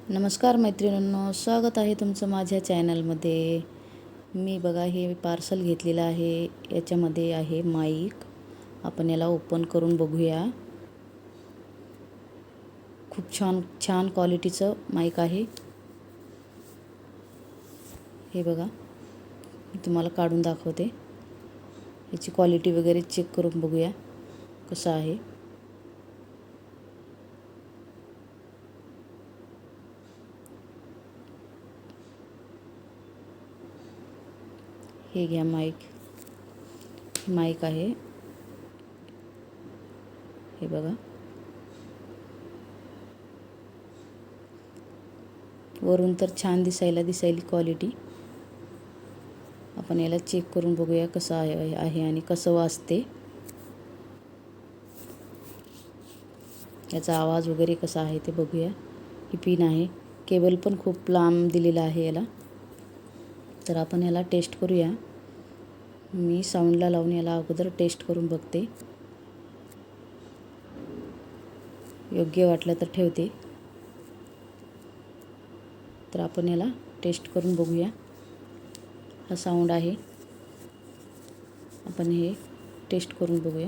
नमस्कार मैत्रिणींनो, स्वागत आहे तुमचं माझ्या चॅनलमध्ये. मी बघा हे पार्सल घेतलेलं आहे. याच्यामध्ये आहे माईक. आपण याला ओपन करून बघूया. खूप छान छान क्वालिटीचं माईक आहे. हे बघा, मी तुम्हाला काढून दाखवते. याची क्वालिटी वगैरे चेक करून बघूया कसं आहे. हे घ्या माईक आहे. हे बघा, वरून तर छान दिसायली क्वालिटी. आपण याला चेक करून बघूया कसं आहे आणि कसं वाजते. याचा आवाज वगैरे कसा आहे ते बघूया. ही पिन आहे. केबल पण खूप लांब दिलेला आहे याला. तर आपण याला टेस्ट करूया. मी साऊंडला लावून याला अगोदर टेस्ट करून बघते. योग्य वाटलं तर ठेवते. तर आपण याला टेस्ट करून बघूया. हा साऊंड आहे. आपण हे टेस्ट करून बघूया.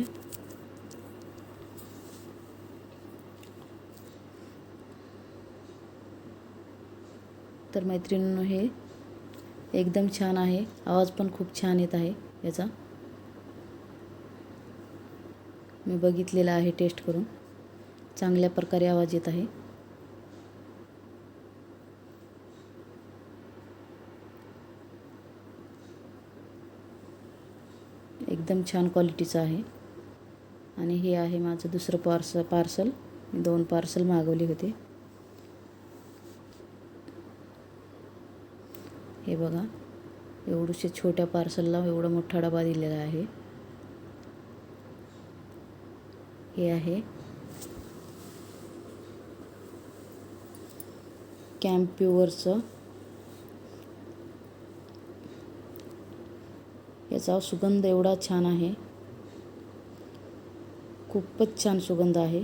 तर मैत्रिणींनो, हे एकदम छान आहे. आवाज पण खूप छान येत आहे याचा. मी बघितलेला आहे टेस्ट करून. चांगल्या प्रकारे आवाज येत आहे. एकदम छान क्वालिटीचं आहे. आणि हे आहे माझं दुसरं पार्सल. मी 2 पार्सल मागवले होते. हे बघा, एवढूशे छोट्या पार्सलला एवढा मोठा डबा दिलेला आहे. हे आहे कॅम्प्युअरचं. याचा सुगंध एवढा छान आहे. खूपच छान सुगंध आहे.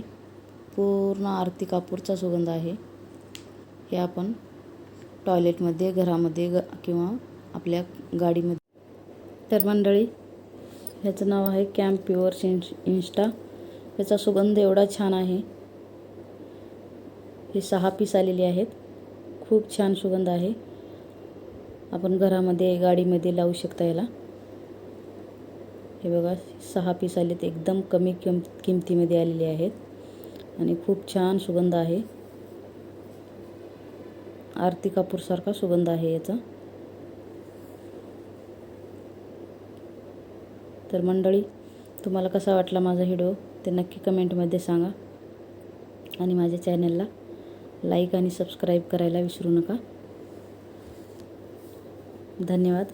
पूर्ण आरती कापूरचा सुगंध आहे. हे आपण टॉयलेटमध्ये, घरामध्ये किंवा आपल्या गाडीमध्ये. तर मंडळी, ह्याचं नाव आहे कॅम्प्युअर इन्स्टा. याचा सुगंध एवढा छान आहे. हे 6 पीस आलेले आहेत. खूप छान सुगंध आहे. आपण घरामध्ये, गाडीमध्ये लावू शकता याला. हे बघा, 6 पीस आलेत. एकदम कमी किमतीमध्ये आलेले आहेत आणि खूप छान सुगंध आहे. आरती कापूरसारखा सुगंध आहे याचा. तर मंडळी, तुम्हाला कसा वाटला माझा व्हिडिओ ते नक्की कमेंटमध्ये सांगा. आणि माझ्या चॅनलला लाईक आणि सबस्क्राईब करायला विसरू नका. धन्यवाद.